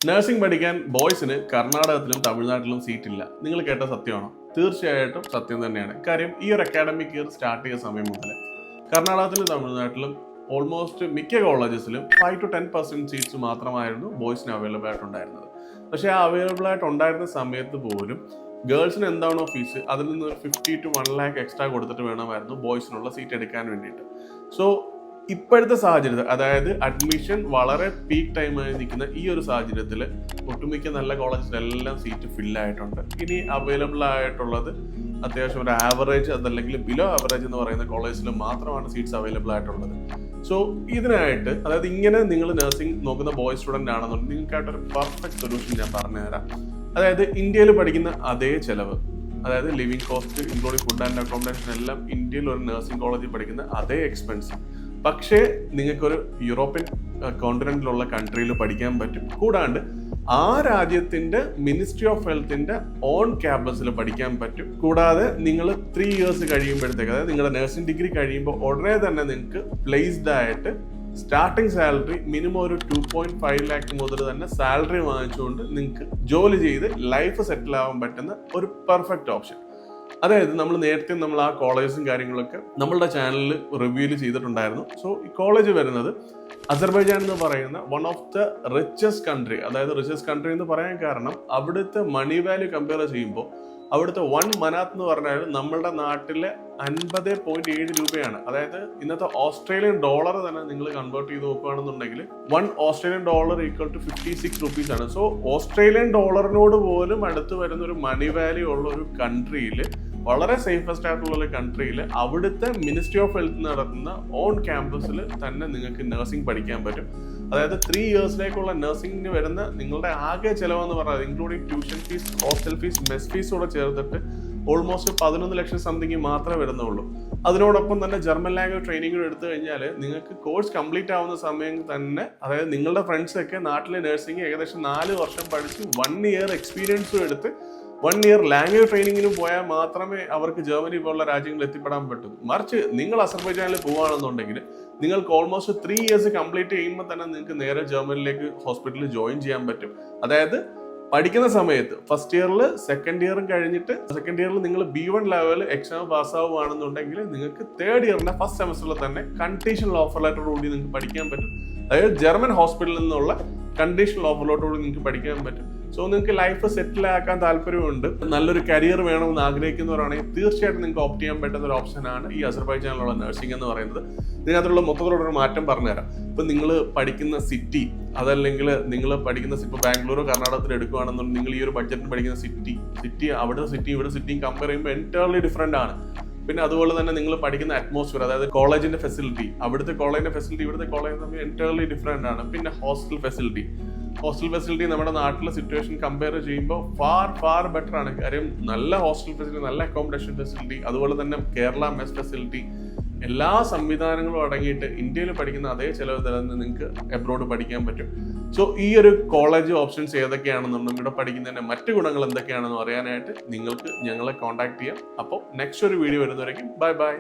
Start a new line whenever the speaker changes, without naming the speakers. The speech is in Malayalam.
നഴ്സിംഗ് പഠിക്കാൻ ബോയ്സിന് കർണാടകത്തിലും തമിഴ്നാട്ടിലും സീറ്റില്ല. നിങ്ങൾ കേട്ട സത്യമാണോ? തീർച്ചയായിട്ടും സത്യം തന്നെയാണ്. കാര്യം ഈ ഒരു അക്കാഡമിക് ഇയർ സ്റ്റാർട്ട് ചെയ്ത സമയം മുതൽ കർണാടകത്തിലും തമിഴ്നാട്ടിലും ഓൾമോസ്റ്റ് മിക്ക കോളേജസിലും 5-10% സീറ്റ്സ് മാത്രമായിരുന്നു ബോയ്സിന് അവൈലബിൾ ആയിട്ടുണ്ടായിരുന്നത്. പക്ഷേ ആ അവൈലബിൾ ആയിട്ടുണ്ടായിരുന്ന സമയത്ത് പോലും ഗേൾസിന് എന്താണോ ഫീസ് അതിൽ നിന്ന് ഒരു 50 to 1 lakh എക്സ്ട്രാ കൊടുത്തിട്ട് വേണമായിരുന്നു ബോയ്സിനുള്ള സീറ്റ് എടുക്കാൻ വേണ്ടിയിട്ട്. സോ ഇപ്പോഴത്തെ സാഹചര്യത്തിൽ, അതായത് അഡ്മിഷൻ വളരെ പീക്ക് ടൈമായി നിൽക്കുന്ന ഈ ഒരു സാഹചര്യത്തിൽ ഒട്ടുമിക്ക നല്ല കോളേജിലെല്ലാം സീറ്റ് ഫില്ലായിട്ടുണ്ട്. ഇനി അവൈലബിൾ ആയിട്ടുള്ളത് അത്യാവശ്യം ഒരു ആവറേജ് അതല്ലെങ്കിൽ ബിലോ ആവറേജ് എന്ന് പറയുന്ന കോളേജിൽ മാത്രമാണ് സീറ്റ്സ് അവൈലബിൾ ആയിട്ടുള്ളത്. സോ ഇതിനായിട്ട്, അതായത് ഇങ്ങനെ നിങ്ങൾ നഴ്സിംഗ് നോക്കുന്ന ബോയ് സ്റ്റുഡൻ്റ് ആണെന്നുണ്ടെങ്കിൽ നിങ്ങൾക്കായിട്ടൊരു പെർഫെക്റ്റ് സൊല്യൂഷൻ ഞാൻ പറഞ്ഞുതരാം. അതായത് ഇന്ത്യയിൽ പഠിക്കുന്ന അതേ ചിലവ്, അതായത് living cost including food and accommodation എല്ലാം ഇന്ത്യയിൽ ഒരു നഴ്സിംഗ് കോളേജിൽ പഠിക്കുന്ന അതേ എക്സ്പെൻസ്, പക്ഷേ നിങ്ങൾക്കൊരു യൂറോപ്യൻ കോണ്ടിനെന്റിലുള്ള കൺട്രിയിൽ പഠിക്കാൻ പറ്റും. കൂടാണ്ട് ആ രാജ്യത്തിന്റെ മിനിസ്ട്രി ഓഫ് ഹെൽത്തിന്റെ ഓൺ ക്യാമ്പസിൽ പഠിക്കാൻ പറ്റും. കൂടാതെ നിങ്ങൾ 3 years കഴിയുമ്പോഴത്തേക്ക്, അതായത് നിങ്ങളുടെ നഴ്സിംഗ് ഡിഗ്രി കഴിയുമ്പോൾ ഉടനെ തന്നെ നിങ്ങൾക്ക് പ്ലേസ്ഡ് ആയിട്ട് സ്റ്റാർട്ടിംഗ് സാലറി മിനിമം ഒരു 2.5 lakh മുതൽ തന്നെ സാലറി വാങ്ങിച്ചുകൊണ്ട് നിങ്ങൾക്ക് ജോലി ചെയ്ത് ലൈഫ് സെറ്റിൽ ആവാൻ പറ്റുന്ന ഒരു പെർഫെക്റ്റ് ഓപ്ഷൻ. അതായത് നേരത്തെ ആ കോളേജും കാര്യങ്ങളൊക്കെ നമ്മളുടെ ചാനലിൽ റിവ്യൂ ചെയ്തിട്ടുണ്ടായിരുന്നു. സോ ഈ കോളേജ് വരുന്നത് അസർബൈജാൻ എന്ന് പറയുന്ന one of the richest country, അതായത് റിച്ചസ്റ്റ് കൺട്രി എന്ന് പറയാൻ കാരണം അവിടുത്തെ മണി വാല്യൂ കമ്പയർ ചെയ്യുമ്പോൾ അവിടുത്തെ 1 മനാത്ത് എന്ന് പറഞ്ഞാൽ നമ്മളുടെ നാട്ടിലെ 50.7 രൂപയാണ്. അതായത് ഇന്നത്തെ ഓസ്ട്രേലിയൻ ഡോളർ തന്നെ നിങ്ങൾ കൺവേർട്ട് ചെയ്ത് നോക്കുകയാണെന്നുണ്ടെങ്കിൽ 1 Australian dollar equal to 56 rupees ആണ്. സോ ഓസ്ട്രേലിയൻ ഡോളറിനോട് പോലും അടുത്ത് വരുന്ന ഒരു മണി വാല്യൂ ഉള്ള ഒരു കൺട്രിയിൽ, വളരെ സേഫസ്റ്റ് ആയിട്ടുള്ള ഒരു കൺട്രിയിൽ അവിടുത്തെ മിനിസ്ട്രി ഓഫ് ഹെൽത്ത് നടത്തുന്ന ഓൺ ക്യാമ്പസിൽ തന്നെ നിങ്ങൾക്ക് നഴ്സിംഗ് പഠിക്കാൻ പറ്റും. അതായത് 3 yearsലേക്കുള്ള നഴ്സിംഗിന് വരുന്ന നിങ്ങളുടെ ആകെ ചിലവെന്ന് പറഞ്ഞാൽ including tuition fees, hostel fees, mess fees കൂടെ ചേർത്തിട്ട് ഓൾമോസ്റ്റ് 11 ലക്ഷം സംതിങ് മാത്രമേ വരുന്നുള്ളൂ. അതിനോടൊപ്പം തന്നെ ജർമ്മൻ ലാംഗ്വേജ് ട്രെയിനിങ് എടുത്തു കഴിഞ്ഞാൽ നിങ്ങൾക്ക് കോഴ്സ് കംപ്ലീറ്റ് ആവുന്ന സമയം തന്നെ, അതായത് നിങ്ങളുടെ ഫ്രണ്ട്സൊക്കെ നാട്ടിലെ നഴ്സിംഗ് ഏകദേശം 4 വർഷം പഠിച്ച് 1 year എക്സ്പീരിയൻസും എടുത്ത് 1 year ലാംഗ്വേജ് ട്രെയിനിങ്ങിനും പോയാൽ മാത്രമേ അവർക്ക് ജർമ്മനി പോലുള്ള രാജ്യങ്ങളിൽ എത്തിപ്പെടാൻ പറ്റൂ. മറിച്ച് നിങ്ങൾ അസർബൈജാനിൽ പോവുകയാണെന്നുണ്ടെങ്കിൽ നിങ്ങൾക്ക് ഓൾമോസ്റ്റ് 3 years കംപ്ലീറ്റ് ചെയ്യുമ്പോൾ തന്നെ നിങ്ങൾക്ക് നേരെ ജർമ്മനിലേക്ക് ഹോസ്പിറ്റലിൽ ജോയിൻ ചെയ്യാൻ പറ്റും. അതായത് പഠിക്കുന്ന സമയത്ത് ഫസ്റ്റ് ഇയറിൽ, സെക്കൻഡ് ഇയറും കഴിഞ്ഞിട്ട് സെക്കൻഡ് ഇയറിൽ നിങ്ങൾ B1 ലെവൽ എക്സാം പാസ്സാവുകയാണെന്നുണ്ടെങ്കിൽ നിങ്ങൾക്ക് തേർഡ് ഇയറിന്റെ ഫസ്റ്റ് സെമസ്റ്ററിൽ തന്നെ കണ്ടീഷണൽ ഓഫർ ലെറ്ററോടുകൂടി നിങ്ങൾക്ക് പഠിക്കാൻ പറ്റും. അതായത് ജർമ്മൻ ഹോസ്പിറ്റലിൽ നിന്നുള്ള കണ്ടീഷണൽ ഓഫറിലോട്ടുകൂടി നിങ്ങൾക്ക് പഠിക്കാൻ പറ്റും. സോ നിങ്ങൾക്ക് ലൈഫ് സെറ്റിൽ ആക്കാൻ താല്പര്യമുണ്ട്, നല്ലൊരു കരിയർ വേണമെന്ന് ആഗ്രഹിക്കുന്നവരാണെങ്കിൽ തീർച്ചയായിട്ടും നിങ്ങൾക്ക് ഓപ്റ്റ് ചെയ്യാൻ പറ്റുന്ന ഒരു ഓപ്ഷനാണ് ഈ അസർബൈജാനിലുള്ള നഴ്സിംഗ് എന്ന് പറയുന്നത്. ഇതിനകത്തുള്ള മൊത്തത്തിലുള്ള മാറ്റം പറഞ്ഞുതരാം. ഇപ്പം നിങ്ങൾ പഠിക്കുന്ന സിറ്റി, അതല്ലെങ്കിൽ നിങ്ങൾ പഠിക്കുന്ന ഇപ്പോൾ ബാംഗ്ലൂരോ കർണാടകത്തിൽ എടുക്കുകയാണെന്നുണ്ടെങ്കിൽ നിങ്ങൾ ഈ ഒരു ബഡ്ജറ്റിന് പഠിക്കുന്ന സിറ്റി അവിടെ സിറ്റിയും കമ്പയർ ചെയ്യുമ്പോൾ എൻറ്റയർലി ഡിഫറെൻ്റ് ആണ്. പിന്നെ അതുപോലെ തന്നെ നിങ്ങൾ പഠിക്കുന്ന അറ്റ്മോസ്ഫിയർ, അതായത് കോളേജിന്റെ ഫെസിലിറ്റി, അവിടുത്തെ കോളേജിന്റെ ഫെസിലിറ്റി ഇവിടുത്തെ കോളേജ് തമ്മിൽ എൻറ്റയർലി ഡിഫറെൻ്റ് ആണ്. പിന്നെ ഹോസ്റ്റൽ ഫെസിലിറ്റി നമ്മുടെ നാട്ടിലെ സിറ്റുവേഷൻ കമ്പയർ ചെയ്യുമ്പോൾ ഫാർ ബെറ്റർ ആണ്. കാര്യം നല്ല ഹോസ്റ്റൽ ഫെസിലിറ്റി, നല്ല അക്കോമഡേഷൻ ഫെസിലിറ്റി, അതുപോലെ തന്നെ കേരള മെസ് ഫെസിലിറ്റി, എല്ലാ സംവിധാനങ്ങളും അടങ്ങിയിട്ട് ഇന്ത്യയിൽ പഠിക്കുന്ന അതേ ചിലവ് തന്നെ നിങ്ങൾക്ക് എബ്രോഡ് പഠിക്കാൻ പറ്റും. സോ ഈ ഒരു കോളേജ് ഓപ്ഷൻസ് ഏതൊക്കെയാണെന്നുണ്ടെങ്കിൽ ഇവിടെ പഠിക്കുന്നതിന്റെ മറ്റു ഗുണങ്ങൾ എന്തൊക്കെയാണെന്ന് അറിയാനായിട്ട് നിങ്ങൾക്ക് ഞങ്ങളെ കോൺടാക്ട് ചെയ്യാം. അപ്പോൾ നെക്സ്റ്റ് ഒരു വീഡിയോ വരുന്നവരേക്കും ബൈ.